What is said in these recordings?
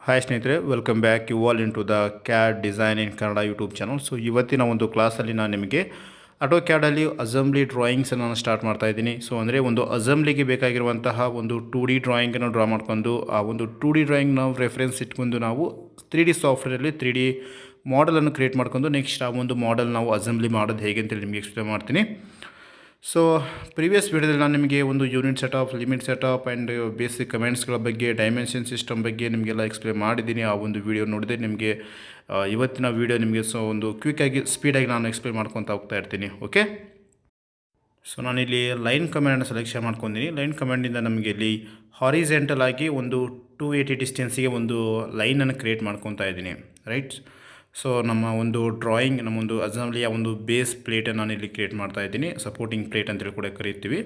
Hi ಸ್ನೇಹಿತರೆ, welcome back you all into the CAD design in Kannada YouTube channel. So ಇವತ್ತಿನ ಒಂದು ಕ್ಲಾಸಲ್ಲಿ ನಾನು ನಿಮಗೆ ಆಟೋ ಕ್ಯಾಡಲ್ಲಿ ಅಸೆಂಬ್ಲಿ ಡ್ರಾಯಿಂಗ್ಸನ್ನು ನಾನು ಸ್ಟಾರ್ಟ್ ಮಾಡ್ತಾ ಇದ್ದೀನಿ. ಸೊ ಅಂದರೆ ಒಂದು ಅಸೆಂಬ್ಲಿಗೆ ಬೇಕಾಗಿರುವಂತಹ ಒಂದು 2D ಡ್ರಾಯಿಂಗನ್ನು ಡ್ರಾ ಮಾಡ್ಕೊಂಡು ಆ ಒಂದು 2D ಡ್ರಾಯಿಂಗ್ ನಾವು ರೆಫರೆನ್ಸ್ ಇಟ್ಕೊಂಡು ನಾವು 3D ಸಾಫ್ಟ್ವೇರಲ್ಲಿ 3D ಮಾಡಲನ್ನು ಕ್ರಿಯೇಟ್ ಮಾಡ್ಕೊಂಡು ನೆಕ್ಸ್ಟ್ ಆ ಒಂದು ಮಾಡಲ್ ನಾವು ಅಸೆಂಬ್ಲಿ ಮಾಡೋದು ಹೇಗೆ ಅಂತೇಳಿ ನಿಮಗೆ ಎಕ್ಸ್ಪ್ಲೇನ್ ಮಾಡ್ತೀನಿ. ಸೊ ಪ್ರೀವಿಯಸ್ ವಿಡಿಯೋದಲ್ಲಿ ನಾನು ನಿಮಗೆ ಒಂದು unit setup, limit setup and basic ಕಮೆಂಟ್ಸ್ಗಳ ಬಗ್ಗೆ, ಡೈಮೆನ್ಷನ್ ಸಿಸ್ಟಮ್ ಬಗ್ಗೆ ನಿಮಗೆಲ್ಲ ಎಕ್ಸ್ಪ್ಲೇನ್ ಮಾಡಿದ್ದೀನಿ. ಆ ಒಂದು ವಿಡಿಯೋ ನೋಡಿದೆ ನಿಮಗೆ ಇವತ್ತಿನ ವಿಡಿಯೋ ನಿಮಗೆ ಒಂದು ಕ್ವಿಕ್ಕಾಗಿ ಸ್ಪೀಡಾಗಿ ನಾನು ಎಕ್ಸ್ಪ್ಲೇನ್ ಮಾಡ್ಕೊತಾ ಹೋಗ್ತಾ ಇರ್ತೀನಿ. ಓಕೆ, ಸೊ ನಾನಿಲ್ಲಿ ಲೈನ್ ಕಮೆಂಡನ್ನು ಸೆಲೆಕ್ಷನ್ ಮಾಡ್ಕೊಂಡಿದ್ದೀನಿ. ಲೈನ್ ಕಮೆಂಡಿಂದ ನಮಗೆ ಇಲ್ಲಿ ಹಾರಿಜೆಂಟಲ್ ಆಗಿ ಒಂದು 280 ಡಿಸ್ಟೆನ್ಸಿಗೆ ಒಂದು ಲೈನನ್ನು ಕ್ರಿಯೇಟ್ ಮಾಡ್ಕೊತಾ ಇದ್ದೀನಿ. ರೈಟ್, ಸೊ ನಮ್ಮ ಒಂದು ಡ್ರಾಯಿಂಗ್, ನಮ್ಮೊಂದು ಅಸೆಂಬ್ಲಿಯ ಒಂದು ಬೇಸ್ ಪ್ಲೇಟನ್ನು ನಾನು ಇಲ್ಲಿ ಕ್ರಿಯೇಟ್ ಮಾಡ್ತಾ ಇದ್ದೀನಿ. ಸಪೋರ್ಟಿಂಗ್ ಪ್ಲೇಟ್ ಅಂತೇಳಿ ಕೂಡ ಕರೀತೀವಿ.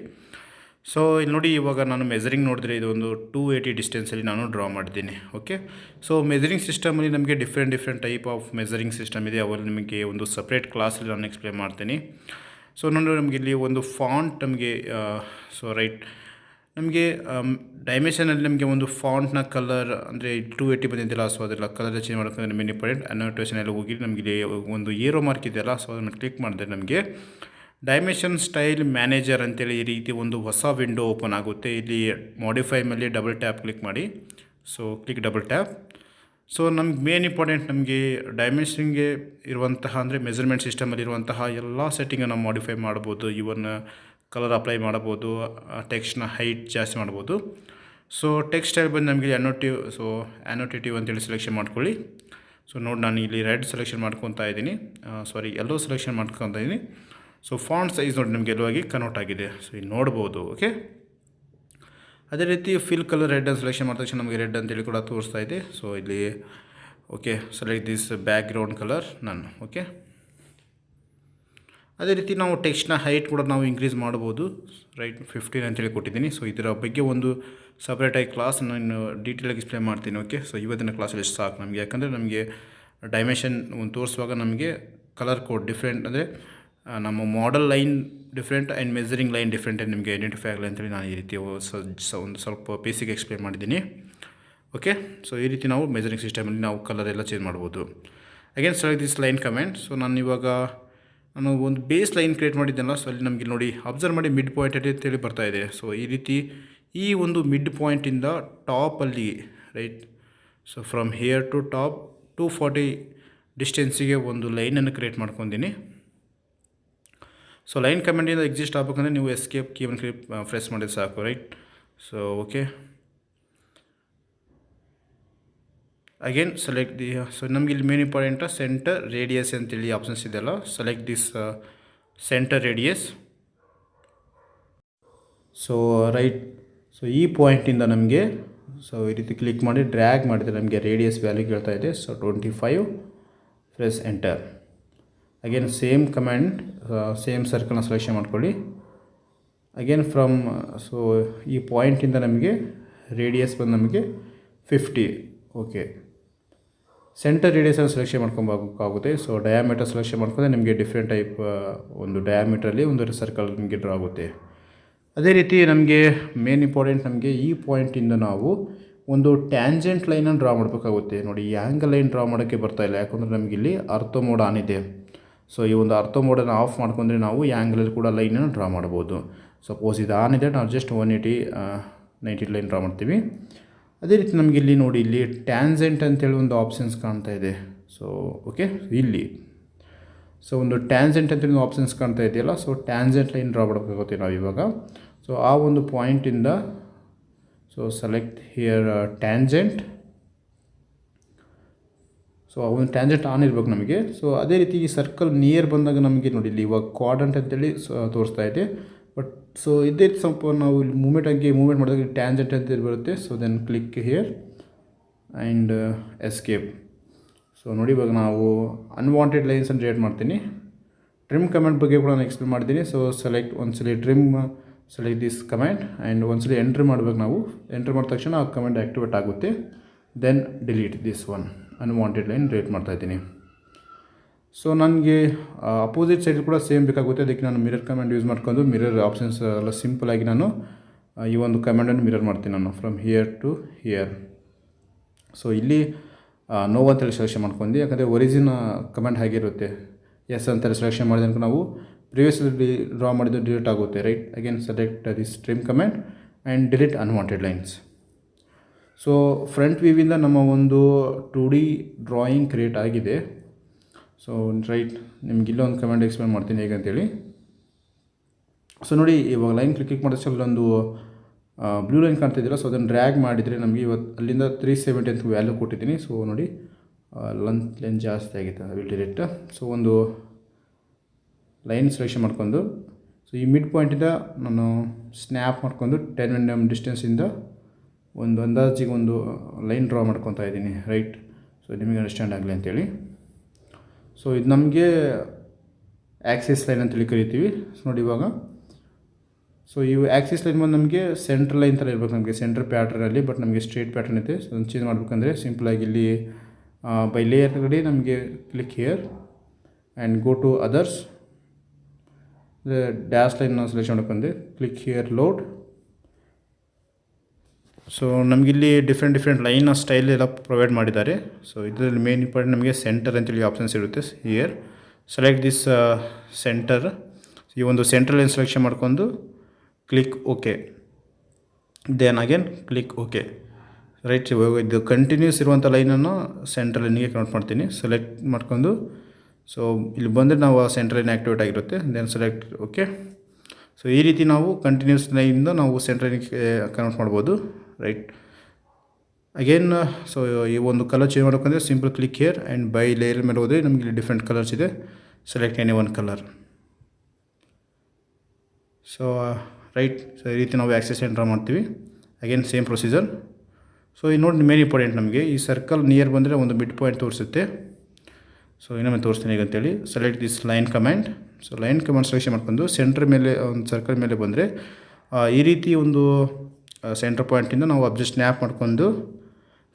ಸೊ ಇಲ್ಲಿ ನೋಡಿ, ಇವಾಗ ನಾನು ಮೆಜರಿಂಗ್ ನೋಡಿದ್ರೆ ಇದು ಒಂದು 280 ಡಿಸ್ಟೆನ್ಸಲ್ಲಿ ನಾನು ಡ್ರಾ ಮಾಡಿದ್ದೀನಿ. ಓಕೆ, ಸೊ ಮೆಜರಿಂಗ್ ಸಿಸ್ಟಮಲ್ಲಿ ನಮಗೆ different type of measuring system ಇದೆ. ಅವಲ್ಲಿ ನಿಮಗೆ ಒಂದು ಸಪ್ರೇಟ್ ಕ್ಲಾಸಲ್ಲಿ ನಾನು ಎಕ್ಸ್ಪ್ಲೇನ್ ಮಾಡ್ತೀನಿ. ಸೊ ನೋಡಿ, ನಮಗೆ ಇಲ್ಲಿ ಒಂದು ಫಾಂಟ್ ನಮಗೆ ಸೊ ರೈಟ್ ನಮಗೆ ಡೈಮೆನ್ಷನಲ್ಲಿ ನಮಗೆ ಒಂದು ಫಾಂಟ್ನ ಕಲರ್ ಅಂದರೆ 280 ಬಂದಿದ್ದಿಲ್ಲ. ಸೊ ಅದೆಲ್ಲ ಕಲರ್ ಚೇಂಜ್ ಮಾಡ್ಕೊಂಡ್ರೆ ನಿಮಗೆ ಇಂಪಾರ್ಟೆಂಟ್ ಅನೋಟೇಷನ್ ಎಲ್ಲ ಹೋಗಿ ನಮಗೆ ಒಂದು ಏರೋ ಮಾರ್ಕ್ ಇದೆಯಲ್ಲ, ಸೊ ಅದನ್ನು ಕ್ಲಿಕ್ ಮಾಡಿದ್ರೆ ನಮಗೆ ಡೈಮೆನ್ಷನ್ ಸ್ಟೈಲ್ ಮ್ಯಾನೇಜರ್ ಅಂತೇಳಿ ಈ ರೀತಿ ಒಂದು ಹೊಸ ವಿಂಡೋ ಓಪನ್ ಆಗುತ್ತೆ. ಇಲ್ಲಿ ಮಾಡಿಫೈ ಮೇಲೆ ಡಬಲ್ ಟ್ಯಾಪ್ ಕ್ಲಿಕ್ ಮಾಡಿ. So click double tap. So ನಮ್ಗೆ ಮೇನ್ ಇಂಪಾರ್ಟೆಂಟ್ ನಮಗೆ ಡೈಮೆನ್ಷನ್ಗೆ ಇರುವಂತಹ ಅಂದರೆ ಮೆಜರ್ಮೆಂಟ್ ಸಿಸ್ಟಮಲ್ಲಿ ಇರುವಂತಹ ಎಲ್ಲ ಸೆಟ್ಟಿಂಗನ್ನು ಮಾಡಿಫೈ ಮಾಡ್ಬೋದು. ಇವನ್ ಕಲರ್ ಅಪ್ಲೈ ಮಾಡ್ಬೋದು, ಟೆಕ್ಸ್ಟ್ನ ಹೈಟ್ ಜಾಸ್ತಿ ಮಾಡ್ಬೋದು. ಸೊ ಟೆಕ್ಸ್ಟ್ ಸ್ಟೈಲ್ ಬಂದು ನಮಗೆ ಆ್ಯನೋಟೇಟಿವ್ ಅಂತೇಳಿ ಸೆಲೆಕ್ಷನ್ ಮಾಡ್ಕೊಳ್ಳಿ. ಸೊ ನೋಡಿ, ನಾನು ಇಲ್ಲಿ ರೆಡ್ ಸೆಲೆಕ್ಷನ್ ಮಾಡ್ಕೊತಾ ಇದ್ದೀನಿ, ಯೆಲ್ಲೋ ಸೆಲೆಕ್ಷನ್ ಮಾಡ್ಕೊತಾ ಇದ್ದೀನಿ. ಸೊ ಫಾಂಟ್ ಸೈಜ್ ನೋಡಿ ನಮಗೆ ಎಲ್ಲವಾಗಿ ಕನ್ವರ್ಟ್ ಆಗಿದೆ. ಸೊ ಇಲ್ಲಿ ನೋಡ್ಬೋದು. ಓಕೆ, ಅದೇ ರೀತಿ ಫಿಲ್ ಕಲರ್ ರೆಡ್ಡನ್ನು ಸೆಲೆಕ್ಷನ್ ಮಾಡಿದ ತಕ್ಷಣ ನಮಗೆ ರೆಡ್ ಅಂತೇಳಿ ಕೂಡ ತೋರಿಸ್ತಾ ಇದೆ. ಸೊ ಇಲ್ಲಿ okay, select this background colour ನಾನು. ಓಕೆ, ಅದೇ ರೀತಿ ನಾವು ಟೆಕ್ಸ್ಟ್ನ ಹೈಟ್ ಕೂಡ ನಾವು ಇನ್ಕ್ರೀಸ್ ಮಾಡ್ಬೋದು. ರೈಟ್, 15 ಅಂತೇಳಿ ಕೊಟ್ಟಿದ್ದೀನಿ. ಸೊ ಇದರ ಬಗ್ಗೆ ಒಂದು ಸಪ್ರೇಟಾಗಿ ಕ್ಲಾಸ್ ನಾನು ಡೀಟೇಲಾಗಿ ಎಕ್ಸ್ಪ್ಲೇನ್ ಮಾಡ್ತೀನಿ. ಓಕೆ, ಸೊ ಇವತ್ತಿನ ಕ್ಲಾಸಲ್ಲಿ ಎಷ್ಟು ಸಾಕು ನಮಗೆ, ಯಾಕಂದರೆ ನಮಗೆ ಡೈಮೆನ್ಷನ್ ಒಂದು ತೋರಿಸುವಾಗ ನಮಗೆ ಕಲರ್ ಕೋಡ್ ಡಿಫ್ರೆಂಟ್, ಅಂದರೆ ನಮ್ಮ model line different and measuring line different ನಿಮಗೆ ಐಡೆಂಟಿಫೈ ಆಗಲಿ ಅಂತೇಳಿ ನಾನು ಈ ರೀತಿ ಒಂದು ಸ್ವಲ್ಪ ಬೇಸಿಕ್ ಎಕ್ಸ್ಪ್ಲೇನ್ ಮಾಡಿದ್ದೀನಿ. ಓಕೆ, ಸೊ ಈ ರೀತಿ ನಾವು ಮೆಜರಿಂಗ್ ಸಿಸ್ಟಮಲ್ಲಿ ನಾವು ಕಲರ್ ಎಲ್ಲ ಚೇಂಜ್ ಮಾಡ್ಬೋದು. Again select this line comment. So ನಾನು ಒಂದು ಬೇಸ್ ಲೈನ್ ಕ್ರಿಯೇಟ್ ಮಾಡಿದ್ದೆನಲ್ಲ, ಸೊ ಅಲ್ಲಿ ನಮಗೆ ನೋಡಿ ಅಬ್ಸರ್ವ್ ಮಾಡಿ ಮಿಡ್ ಪಾಯಿಂಟ್ ಅಂತೇಳಿ ಬರ್ತಾ ಇದೆ. ಸೊ ಈ ರೀತಿ ಈ ಒಂದು ಮಿಡ್ ಪಾಯಿಂಟಿಂದ ಟಾಪಲ್ಲಿ right, so from here to top 240 ಡಿಸ್ಟೆನ್ಸಿಗೆ ಒಂದು ಲೈನನ್ನು ಕ್ರಿಯೇಟ್ ಮಾಡ್ಕೊಂಡಿನಿ. ಸೊ ಲೈನ್ ಕಮೆಂಟಿಂದ ಎಕ್ಸಿಸ್ಟ್ ಆಗಬೇಕಂದ್ರೆ ನೀವು ಎಸ್ಕೇಪ್ ಕೀವನ್ನು ಪ್ರೆಸ್ ಮಾಡಿದ್ರೆ ಸಾಕು. Right, so okay, again select so ನಮಗೆ ಇಲ್ಲಿ ಮೇನ್ ಇಂಪಾರ್ಟೆಂಟ್ ಸೆಂಟರ್ ರೇಡಿಯಸ್ ಅಂತೇಳಿ ಆಪ್ಷನ್ಸ್ ಇದೆಯಲ್ಲ, select this center radius. So right, so ಈ ಪಾಯಿಂಟಿಂದ ನಮಗೆ ಸೊ ಈ ರೀತಿ ಕ್ಲಿಕ್ ಮಾಡಿ ಡ್ರ್ಯಾಗ್ ಮಾಡಿದರೆ ನಮಗೆ ರೇಡಿಯಸ್ ವ್ಯಾಲ್ಯೂ ಕೇಳ್ತಾ ಇದೆ. So 25 press enter. Again same comment, same ಸರ್ಕಲ್ನ ಸೆಲೆಕ್ಷನ್ ಮಾಡ್ಕೊಳ್ಳಿ. ಅಗೇನ್ ಫ್ರಮ್ ಸೊ ಈ ಪಾಯಿಂಟಿಂದ ನಮಗೆ ರೇಡಿಯಸ್ ಬಂದು ನಮಗೆ 50. ಓಕೆ, ಸೆಂಟರ್ ರೇಡಿಯಸನ್ನು ಸೆಲೆಕ್ಷನ್ ಮಾಡ್ಕೊಬೇಕಾಗುತ್ತೆ. ಸೊ ಡಯಾಮೀಟರ್ ಸೆಲೆಕ್ಷನ್ ಮಾಡ್ಕೊಂಡ್ರೆ ನಿಮಗೆ ಡಿಫ್ರೆಂಟ್ ಟೈಪ್ ಒಂದು ಡಯಾಮೀಟ್ರಲ್ಲಿ ಒಂದು ಸರ್ಕಲ್ ನಿಮಗೆ ಡ್ರಾ ಆಗುತ್ತೆ. ಅದೇ ರೀತಿ ನಮಗೆ ಮೇನ್ ಇಂಪಾರ್ಟೆಂಟ್ ನಮಗೆ ಈ ಪಾಯಿಂಟಿಂದ ನಾವು ಒಂದು ಟ್ಯಾಂಜೆಂಟ್ ಲೈನನ್ನು ಡ್ರಾ ಮಾಡಬೇಕಾಗುತ್ತೆ. ನೋಡಿ, ಈ ಆ್ಯಂಗಲ್ ಲೈನ್ ಡ್ರಾ ಮಾಡೋಕ್ಕೆ ಬರ್ತಾಯಿಲ್ಲ, ಯಾಕಂದರೆ ನಮಗೆ ಇಲ್ಲಿ ಅರ್ಥೋ ಮೋಡ್ ಆನ್ ಇದೆ. ಸೊ ಈ ಒಂದು ಅರ್ಥೋ ಮೋಡನ್ನು ಆಫ್ ಮಾಡ್ಕೊಂಡ್ರೆ ನಾವು ಈ ಆ್ಯಂಗಲಲ್ಲಿ ಕೂಡ ಲೈನನ್ನು ಡ್ರಾ ಮಾಡ್ಬೋದು. ಸಪೋಸ್ ಇದು ಆನ್ ಇದೆ, ನಾವು ಜಸ್ಟ್ 180-90 ಲೈನ್ ಡ್ರಾ ಮಾಡ್ತೀವಿ. ಅದೇ ರೀತಿ ನಮಗೆ ಇಲ್ಲಿ ನೋಡಿ, ಇಲ್ಲಿ ಟ್ಯಾನ್ಜೆಂಟ್ ಅಂತೇಳಿ ಒಂದು ಆಪ್ಷನ್ಸ್ ಕಾಣ್ತಾ ಇದೆ. ಸೊ ಓಕೆ, ಇಲ್ಲಿ ಸೊ ಒಂದು ಟ್ಯಾನ್ಜೆಂಟ್ ಅಂತೇಳಿ ಒಂದು ಆಪ್ಷನ್ಸ್ ಕಾಣ್ತಾ ಇದೆಯಲ್ಲ, ಸೊ ಟ್ಯಾನ್ಜೆಂಟ್ ಲೈನ್ ಡ್ರಾ ಮಾಡಬೇಕಾಗುತ್ತೆ ನಾವು ಇವಾಗ. ಸೊ ಆ ಒಂದು ಪಾಯಿಂಟಿಂದ ಸೊ ಸೆಲೆಕ್ಟ್ ಹಿಯರ್ ಟ್ಯಾನ್ಜೆಂಟ್. ಸೊ ಆ ಒಂದು ಟ್ಯಾನ್ಜೆಂಟ್ ಆನ್ ಇರಬೇಕು ನಮಗೆ. ಸೊ ಅದೇ ರೀತಿ ಈ ಸರ್ಕಲ್ ನಿಯರ್ ಬಂದಾಗ ನಮಗೆ ನೋಡಿ ಇಲ್ಲಿ ಇವಾಗ ಕ್ವಾಡ್ರಂಟ್ ಅಂತೇಳಿ ತೋರಿಸ್ತಾ ಇದೆ. ಬಟ್ ಸೊ ಇದೇ ಸ್ವಲ್ಪ ನಾವು ಇಲ್ಲಿ ಮೂವ್ಮೆಂಟ್ ಮಾಡಿದಾಗ ಟ್ಯಾಂಜೆಂಟ್ ಅಂತ ಬರುತ್ತೆ. So then click here and escape. So ನೋಡಿ, ಇವಾಗ ನಾವು ಅನ್ವಾಂಟೆಡ್ ಲೈನ್ಸನ್ನು ಕ್ರಿಯೇಟ್ ಮಾಡ್ತೀನಿ. ಟ್ರಿಮ್ ಕಮೆಂಟ್ ಬಗ್ಗೆ ಕೂಡ ನಾನು ಎಕ್ಸ್ಪ್ಲೇನ್ ಮಾಡಿದ್ದೀನಿ. ಸೊ ಸೆಲೆಕ್ಟ್ ಒಂದ್ಸಲಿ trim, select this command and ಒಂದ್ಸಲಿ ಎಂಟ್ರಿ ಮಾಡಬೇಕು. ನಾವು ಎಂಟ್ರಿ ಮಾಡಿದ ತಕ್ಷಣ ಆ ಕಮೆಂಟ್ ಆ್ಯಕ್ಟಿವೇಟ್ ಆಗುತ್ತೆ. Then delete this one unwanted line create ಮಾಡ್ತಾಯಿದ್ದೀನಿ. ಸೊ ನನಗೆ ಅಪೋಸಿಟ್ ಸೈಡ್ ಕೂಡ ಸೇಮ್ ಬೇಕಾಗುತ್ತೆ. ಅದಕ್ಕೆ ನಾನು ಮಿರರ್ ಕಮೆಂಟ್ ಯೂಸ್ ಮಾಡ್ಕೊಂಡು ಮಿರರ್ ಆಪ್ಷನ್ಸ್ ಎಲ್ಲ ಸಿಂಪಲಾಗಿ ನಾನು ಈ ಒಂದು ಕಮೆಂಟನ್ನು ಮಿರರ್ ಮಾಡ್ತೀನಿ ನಾನು from here to here. So ಇಲ್ಲಿ ನೋ ಅಂತೇಳಿ ಸೆಲೆಕ್ಷನ್ ಮಾಡ್ಕೊಂಡು, ಯಾಕಂದರೆ ಒರಿಜಿನ್ ಕಮೆಂಟ್ ಹಾಗಿರುತ್ತೆ. ಎಸ್ ಅಂತೇಳಿ ಸೆಲೆಕ್ಷನ್ ಮಾಡಿದ್ರೆ ನಾವು ಪ್ರಿವಿಯಸ್ಲಿ ಡ್ರಾ ಮಾಡಿದ್ದು ಡಿಲೀಟ್ ಆಗುತ್ತೆ, right. Again select this trim comment and delete unwanted lines. So front ವ್ಯೂವಿಂದ ನಮ್ಮ ಒಂದು 2D ಡ್ರಾಯಿಂಗ್ ಕ್ರಿಯೇಟ್ ಆಗಿದೆ. ಸೊ ರೈಟ್, ನಿಮ್ಗೆ ಇಲ್ಲೊಂದು ಕಮೆಂಟ್ ಎಕ್ಸ್ಪ್ಲೇನ್ ಮಾಡ್ತೀನಿ ಹೇಗೆ ಅಂತೇಳಿ. ಸೊ ನೋಡಿ, ಇವಾಗ ಲೈನ್ ಕ್ಲಿಕ್ ಮಾಡಿದ್ರೆ ಅಲ್ಲೊಂದು ಬ್ಲೂ ಲೈನ್ ಕಾಣ್ತಿದ್ದಿಲ್ಲ. ಸೊ ಅದನ್ನು ಡ್ರ್ಯಾಗ್ ಮಾಡಿದರೆ ನಮಗೆ ಇವತ್ತು ಅಲ್ಲಿಂದ 370 ಅಂತ ವ್ಯಾಲ್ಯೂ ಕೊಟ್ಟಿದ್ದೀನಿ. ಸೊ ನೋಡಿ, ಲೈನ್ ಜಾಸ್ತಿ ಆಗಿತ್ತು, ವಿಲ್ ಡಿಲೀಟ್. ಸೊ ಒಂದು ಲೈನ್ ಸೆಲೆಕ್ಷನ್ ಮಾಡ್ಕೊಂಡು, ಸೊ ಈ ಮಿಡ್ ಪಾಯಿಂಟಿಂದ ನಾನು ಸ್ನ್ಯಾಪ್ ಮಾಡ್ಕೊಂಡು 10 mm ಡಿಸ್ಟೆನ್ಸಿಂದ ಒಂದು ಅಂದಾಜಿಗೆ ಒಂದು ಲೈನ್ ಡ್ರಾ ಮಾಡ್ಕೊತಾ ಇದ್ದೀನಿ, ರೈಟ್. ಸೊ ನಿಮಗೆ ಅಂಡರ್ಸ್ಟ್ಯಾಂಡ್ ಆಗಲಿ ಅಂತೇಳಿ. ಸೊ ಇದು ನಮಗೆ ಆ್ಯಕ್ಸಿಸ್ ಲೈನ್ ಅಂತೇಳಿ ಕರಿತೀವಿ. ಸೊ ನೋಡಿ ಇವಾಗ, ಸೊ ಇವು ಆ್ಯಕ್ಸಿಸ್ ಲೈನ್ ಬಂದು ನಮಗೆ ಸೆಂಟ್ರ್ ಲೈನ್ ಥರ ಇರಬೇಕು, ನಮಗೆ ಸೆಂಟ್ರ್ ಪ್ಯಾಟ್ರನಲ್ಲಿ. ಬಟ್ ನಮಗೆ ಸ್ಟ್ರೇಟ್ ಪ್ಯಾಟ್ರನ್ ಐತೆ. ಸೊ ಅದನ್ನು ಚೇಂಜ್ ಮಾಡಬೇಕಂದ್ರೆ ಸಿಂಪಲಾಗಿ ಇಲ್ಲಿ ಬೈ ಲೇಯರ್ ಕಡೆ ನಮಗೆ click here and go to others, dash line ನಾವು ಸೆಲೆಕ್ಷನ್ ಮಾಡ್ಕೊಂಡೆ, ಕ್ಲಿಕ್ ಹಿಯರ್ ಲೋಡ್. ಸೊ ನಮಗಿಲ್ಲಿ ಡಿಫ್ರೆಂಟ್ ಲೈನ್ ಸ್ಟೈಲ್ ಎಲ್ಲ ಪ್ರೊವೈಡ್ ಮಾಡಿದ್ದಾರೆ. ಸೊ ಇದರಲ್ಲಿ ಮೇನ್ ಇಂಪಾರ್ಟೆಂಟ್ ನಮಗೆ ಸೆಂಟರ್ ಅಂತೇಳಿ ಆಪ್ಷನ್ಸ್ ಇರುತ್ತೆ. Here select this centre. ಈ ಒಂದು ಸೆಂಟ್ರಲ್ ಲೈನ್ ಸೆಲೆಕ್ಷನ್ ಮಾಡ್ಕೊಂಡು click okay, then again click okay, right. ಇವಾಗ ಇದು ಕಂಟಿನ್ಯೂಸ್ ಇರುವಂಥ ಲೈನನ್ನು ಸೆಂಟ್ರಲ್ ಲೈನಿಗೆ ಕನ್ವರ್ಟ್ ಮಾಡ್ತೀನಿ. ಸೆಲೆಕ್ಟ್ ಮಾಡ್ಕೊಂಡು, ಸೊ ಇಲ್ಲಿ ಬಂದರೆ ನಾವು ಸೆಂಟ್ರಲ್ ಲೈನ್ ಆ್ಯಕ್ಟಿವೇಟ್ ಆಗಿರುತ್ತೆ. Then select okay. ಸೊ ಈ ರೀತಿ ನಾವು ಕಂಟಿನ್ಯೂಸ್ ಲೈನಿಂದ ನಾವು ಸೆಂಟ್ರಲ್ ಲೈನಿಗೆ ಕನ್ವರ್ಟ್ ಮಾಡ್ಬೋದು, ರೈಟ್. ಅಗೇನ್ ಸೊ ಈ ಒಂದು ಕಲರ್ ಚೇಂಜ್ ಮಾಡ್ಬೇಕಂದ್ರೆ simple click here and by layer ಮೇಲೆ ಹೋದರೆ ನಮಗೆ ಇಲ್ಲಿ ಡಿಫ್ರೆಂಟ್ ಕಲರ್ಸ್ ಇದೆ. Select any one colour. So right, so ಈ ರೀತಿ ನಾವು ಆ್ಯಕ್ಸೆಸ್ ಡ್ರಾ ಮಾಡ್ತೀವಿ. Again same procedure. ಸೊ ಈ ನೋಡಿ ಮೇನ್ ಇಂಪಾರ್ಟೆಂಟ್, ನಮಗೆ ಈ ಸರ್ಕಲ್ ನಿಯರ್ ಬಂದರೆ ಒಂದು ಮಿಡ್ ಪಾಯಿಂಟ್ ತೋರಿಸುತ್ತೆ. ಸೊ ಇನ್ನೊಮ್ಮೆ ತೋರಿಸ್ತೀನಿ ಈಗ ಅಂತೇಳಿ. Select this line comment. So line comment selection ಮಾಡ್ಕೊಂಡು ಸೆಂಟ್ರ್ ಮೇಲೆ ಒಂದು ಸರ್ಕಲ್ ಮೇಲೆ ಬಂದರೆ ಈ ರೀತಿ ಒಂದು ಸೆಂಟ್ರ್ ಪಾಯಿಂಟಿಂದ ನಾವು ಅಬ್ಜೆಕ್ಟ್ ಸ್ನ್ಯಾಪ್ ಮಾಡ್ಕೊಂಡು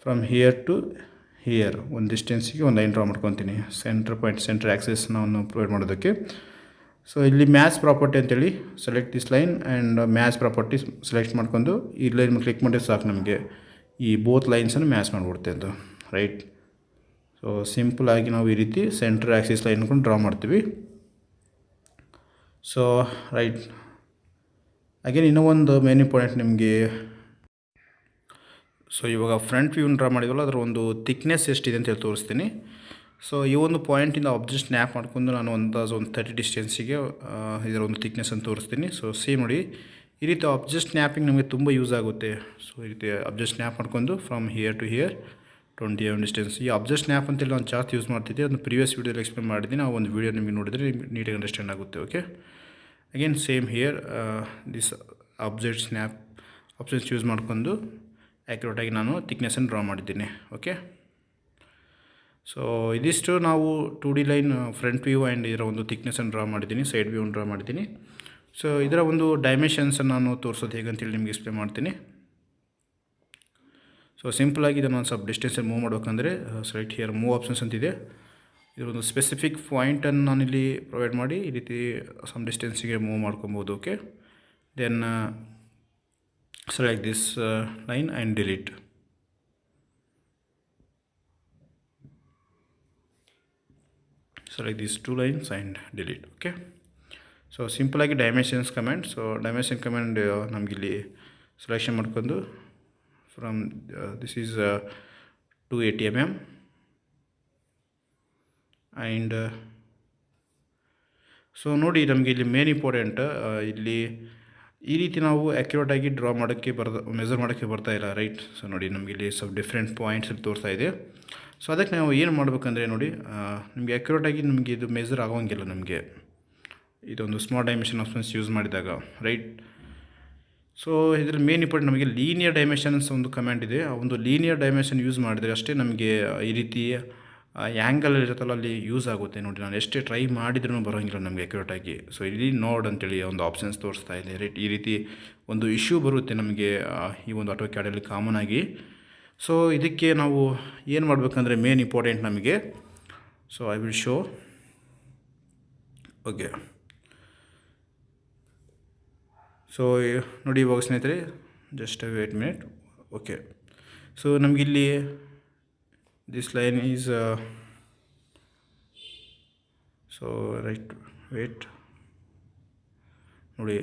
ಫ್ರಮ್ ಹಿಯರ್ ಟು ಹಿಯರ್ ಒಂದು ಡಿಸ್ಟೆನ್ಸಿಗೆ ಒಂದು ಲೈನ್ ಡ್ರಾ ಮಾಡ್ಕೊತೀನಿ. ಸೆಂಟ್ರ್ ಪಾಯಿಂಟ್, ಸೆಂಟ್ರ್ ಆ್ಯಕ್ಸೆಸ್ ನಾವು ಪ್ರೊವೈಡ್ ಮಾಡೋದಕ್ಕೆ. ಸೊ ಇಲ್ಲಿ ಮ್ಯಾಚ್ ಪ್ರಾಪರ್ಟಿ ಅಂತೇಳಿ select this line and match property select ಮಾಡ್ಕೊಂಡು ಈ ಲೈನ್ ಕ್ಲಿಕ್ ಮಾಡಿದ್ರೆ ಸಾಕು, ನಮಗೆ ಈ ಬೋತ್ ಲೈನ್ಸನ್ನು ಮ್ಯಾಚ್ ಮಾಡಿಬಿಡುತ್ತೆ ಅದು, ರೈಟ್. ಸೊ ಸಿಂಪಲಾಗಿ ನಾವು ಈ ರೀತಿ ಸೆಂಟ್ರ್ ಆ್ಯಕ್ಸಿಸ್ ಲೈನ್ ಅನ್ಕೊಂಡು ಡ್ರಾ ಮಾಡ್ತೀವಿ. ಸೊ ರೈಟ್, ಅಗೇನ್ ಇನ್ನೂ ಒಂದು ಮೇನ್ ಇಂಪಾರ್ಟೆಂಟ್ ನಿಮಗೆ. ಸೊ ಇವಾಗ ಫ್ರಂಟ್ ವ್ಯೂನ ಡ್ರಾ ಮಾಡಿದ್ವಲ್ಲ, ಅದರ ಒಂದು ಥಿಕ್ನೆಸ್ ಎಷ್ಟಿದೆ ಅಂತೇಳಿ ತೋರಿಸ್ತೀನಿ. ಸೊ ಈ ಒಂದು ಪಾಯಿಂಟಿಂದ ಆಬ್ಜೆಕ್ಟ್ ಸ್ನ್ಯಾಪ್ ಮಾಡ್ಕೊಂಡು ನಾನು ಒಂದು 30 ಡಿಸ್ಟೆನ್ಸಿಗೆ ಇದರ ಒಂದು ಥಿಕ್ನೆಸ್ ಅಂತ ತೋರಿಸ್ತೀನಿ. ಸೊ ಸೇಮ್ ನೋಡಿ, ಈ ರೀತಿ ಆಬ್ಜೆಕ್ಟ್ ಸ್ನ್ಯಾಪಿಂಗ್ ನಮಗೆ ತುಂಬ ಯೂಸ್ ಆಗುತ್ತೆ. ಸೊ ಈ ರೀತಿ ಆಬ್ಜೆಕ್ಟ್ ಸ್ನ್ಯಾಪ್ ಮಾಡ್ಕೊಂಡು from here to here 20 mm distance. ಈ ಆಬ್ಜೆಕ್ಟ್ ಸ್ನ್ಯಾಪ್ ಅಂತೇಳಿ ನಾನು ಜಾಸ್ತಿ ಯೂಸ್ ಮಾಡ್ತಿದ್ದೆ, ಅದನ್ನು ಪ್ರೀವಿಯಸ್ ವೀಡಿಯೋದಲ್ಲಿ ಎಕ್ಸ್ಪ್ಲೇನ್ ಮಾಡಿದ್ದೀನಿ. ಆ ಒಂದು ವೀಡಿಯೋ ನಿಮಗೆ ನೋಡಿದರೆ ನೀಟಾಗಿ ಅಂಡರ್ಸ್ಟ್ಯಾಂಡ್ ಆಗುತ್ತೆ, okay. Again same here this object snap options use ಮಾಡ್ಕೊಂಡು ಆ್ಯಕ್ಯುರೇಟಾಗಿ ನಾನು ಥಿಕ್ನೆಸ್ಸನ್ನು ಡ್ರಾ ಮಾಡಿದ್ದೀನಿ, ಓಕೆ. ಸೊ ಇದಿಷ್ಟು ನಾವು 2D line front view and ಇದರ ಒಂದು ಥಿಕ್ನೆಸ್ಸನ್ನು ಡ್ರಾ ಮಾಡಿದ್ದೀನಿ, ಸೈಡ್ ವ್ಯೂವನ್ನು ಡ್ರಾ ಮಾಡಿದ್ದೀನಿ. ಸೊ ಇದರ ಒಂದು ಡೈಮೆನ್ಷನ್ಸನ್ನು ನಾನು ತೋರಿಸೋದು ಹೇಗಂತೇಳಿ ನಿಮಗೆ ಎಕ್ಸ್ಪ್ಲೇನ್ ಮಾಡ್ತೀನಿ. ಸೊ ಸಿಂಪಲಾಗಿ ಇದನ್ನು ಒಂದು ಸ್ವಲ್ಪ ಡಿಸ್ಟೆನ್ಸಲ್ಲಿ ಮೂವ್ ಮಾಡಬೇಕಂದ್ರೆ ಸೆಲೆಕ್ಟ್ ಹಿಯರ್ ಮೂವ್ ಆಪ್ಷನ್ಸ್ ಅಂತಿದೆ. ಇದರೊಂದು ಸ್ಪೆಸಿಫಿಕ್ ಪಾಯಿಂಟನ್ನು ನಾನಿಲ್ಲಿ ಪ್ರೊವೈಡ್ ಮಾಡಿ ಈ ರೀತಿ ಸಮ್ ಡಿಸ್ಟೆನ್ಸಿಗೆ ಮೂವ್ ಮಾಡ್ಕೊಬೋದು, okay. Then select this line and delete. Select these two lines and delete, okay. So ಸಿಂಪಲಾಗಿ dimensions comment. So dimension comment ನಮಗಿಲ್ಲಿ ಸೆಲೆಕ್ಷನ್ ಮಾಡ್ಕೊಂಡು from this is 280 mm and so ನೋಡಿ, ನಮಗೆ ಇಲ್ಲಿ ಮೇನ್ ಇಂಪಾರ್ಟೆಂಟ್ ಇಲ್ಲಿ ಈ ರೀತಿ ನಾವು ಆ್ಯಕ್ಯುರೇಟಾಗಿ ಡ್ರಾ ಮಾಡೋಕ್ಕೆ ಮೆಜರ್ ಮಾಡೋಕ್ಕೆ ಬರ್ತಾ ಇಲ್ಲ, ರೈಟ್. ಸೊ ನೋಡಿ, ನಮಗೆ ಇಲ್ಲಿ ಸ್ವಲ್ಪ ಡಿಫ್ರೆಂಟ್ ಪಾಯಿಂಟ್ಸ್ ಇಲ್ಲಿ ತೋರಿಸ್ತಾ ಇದೆ. ಸೊ ಅದಕ್ಕೆ ನಾವು ಏನು ಮಾಡಬೇಕಂದ್ರೆ ನೋಡಿ, ನಿಮಗೆ ಆ್ಯಕ್ಯುರೇಟಾಗಿ ನಮಗೆ ಇದು ಮೆಜರ್ ಆಗೋಂಗಿಲ್ಲ, ನಮಗೆ ಇದೊಂದು ಸ್ಮಾಲ್ ಡೈಮೆನ್ಷನ್ ಆಪ್ಷನ್ಸ್ ಯೂಸ್ ಮಾಡಿದಾಗ, ರೈಟ್. ಸೊ ಇದರಲ್ಲಿ ಮೇನ್ ಇಂಪಾರ್ಟೆಂಟ್ ನಮಗೆ ಲೀನಿಯರ್ ಡೈಮೆನ್ಷನ್ಸ್ ಒಂದು ಕಮೆಂಟ್ ಇದೆ. ಆ ಒಂದು ಲೀನಿಯರ್ ಡೈಮೆನ್ಷನ್ ಯೂಸ್ ಮಾಡಿದರೆ ಅಷ್ಟೇ ನಮಗೆ ಈ ರೀತಿ ಆ್ಯಂಗಲ್ ಇರುತ್ತಲ್ಲ ಅಲ್ಲಿ ಯೂಸ್ ಆಗುತ್ತೆ. ನೋಡಿ, ನಾನು ಎಷ್ಟೇ ಟ್ರೈ ಮಾಡಿದ್ರೂ ಬರೋಂಗಿಲ್ಲ ನಮಗೆ ಆ್ಯಕ್ಯುರೇಟಾಗಿ. ಸೊ ಇಲ್ಲಿ ನೋಡ್ ಅಂತೇಳಿ ಒಂದು ಆಪ್ಷನ್ಸ್ ತೋರಿಸ್ತಾ ಇದೆ, ರೈಟ್. ಈ ರೀತಿ ಒಂದು ಇಶ್ಯೂ ಬರುತ್ತೆ ನಮಗೆ ಈ ಒಂದು ಆಟೋಕ್ಯಾಡಲ್ಲಿ ಕಾಮನ್ ಆಗಿ. ಸೊ ಇದಕ್ಕೆ ನಾವು ಏನು ಮಾಡಬೇಕಂದ್ರೆ ಮೇನ್ ಇಂಪಾರ್ಟೆಂಟ್ ನಮಗೆ, so I will show, okay. So ನೋಡಿ ಇವಾಗ ಸ್ನೇಹಿತರೆ, just wait minute, okay. So ನಮಗಿಲ್ಲಿ this line is so right, wait ನೋಡಿ,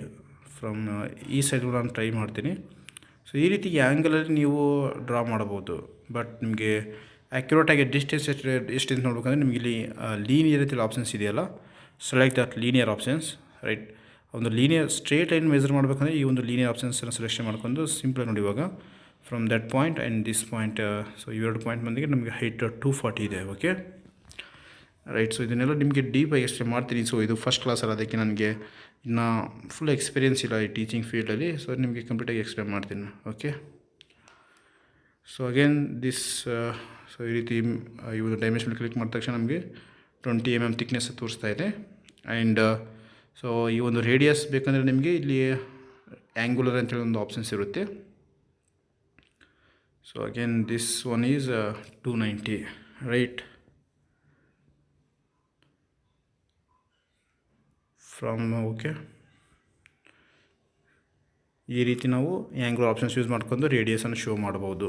ಫ್ರಮ್ ಈ ಸೈಡ್ ನಾನು ಟ್ರೈ ಮಾಡ್ತೀನಿ. ಸೊ ಈ ರೀತಿ ಆ್ಯಂಗಲಲ್ಲಿ ನೀವು ಡ್ರಾ ಮಾಡ್ಬೋದು. ಬಟ್ ನಿಮಗೆ ಆ್ಯಕ್ಯುರೇಟಾಗಿ ಡಿಸ್ಟೆನ್ಸ್ ಎಷ್ಟು ನೋಡ್ಬೇಕಂದ್ರೆ ನಿಮಗೆ ಇಲ್ಲಿ ಲೀನಿಯರ್ ರೀತಿಯಲ್ಲಿ ಆಪ್ಷನ್ಸ್ ಇದೆಯಲ್ಲ, select that linear options, right. ಒಂದು ಲೀನಿಯರ್ ಸ್ಟ್ರೇಟ್ ಲೈನ್ ಮೆಜರ್ ಮಾಡಬೇಕಂದ್ರೆ ಈ ಒಂದು ಲೀನಿಯರ್ ಆಪ್ಷನ್ಸನ್ನು ಸೆಲೆಕ್ಷನ್ ಮಾಡ್ಕೊಂಡು ಸಿಂಪಲ್ ನೋಡಿ ಇವಾಗ from that point and this point, so ಇವೆರಡು ಪಾಯಿಂಟ್ ಬಂದಿಗೆ ನಮಗೆ ಹೈಟ್ 240 ಇದೆ. Okay right. ಸೊ ಇದನ್ನೆಲ್ಲ ನಿಮಗೆ ಡೀಪಾಗಿ ಎಕ್ಸ್ಪ್ಲೇನ್ ಮಾಡ್ತೀನಿ. ಸೊ ಇದು ಫಸ್ಟ್ ಕ್ಲಾಸಲ್ಲಿ, ಅದಕ್ಕೆ ನನಗೆ ಇನ್ನೂ ಫುಲ್ ಎಕ್ಸ್ಪೀರಿಯೆನ್ಸ್ ಇಲ್ಲ ಈ ಟೀಚಿಂಗ್ ಫೀಲ್ಡಲ್ಲಿ. ಸೊ ನಿಮಗೆ ಕಂಪ್ಲೀಟಾಗಿ ಎಕ್ಸ್ಪ್ಲೇನ್ ಮಾಡ್ತೀನಿ. Okay. So again this, so ಈ ರೀತಿ ಈ ಒಂದು ಡೈಮೆನ್ಷನ್ ಕ್ಲಿಕ್ ಮಾಡಿದ ತಕ್ಷಣ ನಮಗೆ 20 mm ಥಿಕ್ನೆಸ್ ತೋರಿಸ್ತಾ ಇದೆ. ಆ್ಯಂಡ್ ಸೊ ಈ ಒಂದು ರೇಡಿಯಸ್ ಬೇಕಂದರೆ ನಿಮಗೆ ಇಲ್ಲಿ ಆ್ಯಂಗುಲರ್ ಅಂತೇಳಿ ಒಂದು ಆಪ್ಷನ್ಸ್ ಇರುತ್ತೆ. So again this one is 290, right. From okay, ಈ ರೀತಿ ನಾವು ಆ್ಯಂಗುಲರ್ ಆಪ್ಷನ್ಸ್ ಯೂಸ್ ಮಾಡ್ಕೊಂಡು ರೇಡಿಯಸನ್ನು ಶೋ ಮಾಡ್ಬೋದು.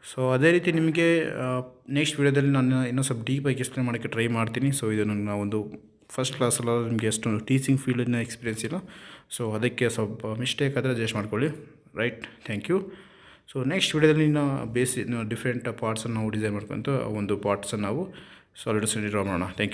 ಸೊ ಅದೇ ರೀತಿ ನಿಮಗೆ ನೆಕ್ಸ್ಟ್ ವೀಡಿಯೋದಲ್ಲಿ ನಾನು ಇನ್ನೂ ಸ್ವಲ್ಪ ಡೀಪಾಗಿ ಎಕ್ಸ್ಪ್ಲೇನ್ ಮಾಡೋಕ್ಕೆ ಟ್ರೈ ಮಾಡ್ತೀನಿ. ಸೊ ಇದು ನನ್ನ ಒಂದು ಫಸ್ಟ್ ಕ್ಲಾಸಲ್ಲ, ನಿಮಗೆ ಅಷ್ಟೊಂದು ಟೀಚಿಂಗ್ ಫೀಲ್ಡಿನ ಎಕ್ಸ್ಪೀರಿಯೆನ್ಸ್ ಇಲ್ಲ. ಸೊ ಅದಕ್ಕೆ ಸ್ವಲ್ಪ ಮಿಸ್ಟೇಕ್ ಆದರೆ ಅಡ್ಜಸ್ಟ್ ಮಾಡ್ಕೊಳ್ಳಿ. Right, thank you. So next ವೀಡಿಯೋದಲ್ಲಿ ಡಿಫ್ರೆಂಟ್ ಪಾರ್ಟ್ಸನ್ನು ನಾವು ಡಿಸೈನ್ ಮಾಡ್ಕೊಂತ ಒಂದು ಪಾರ್ಟ್ಸನ್ನು ನಾವು ಸಾಲಿಡ್ಸಲ್ಲಿ ಡ್ರಾ ಮಾಡೋಣ. Thank you.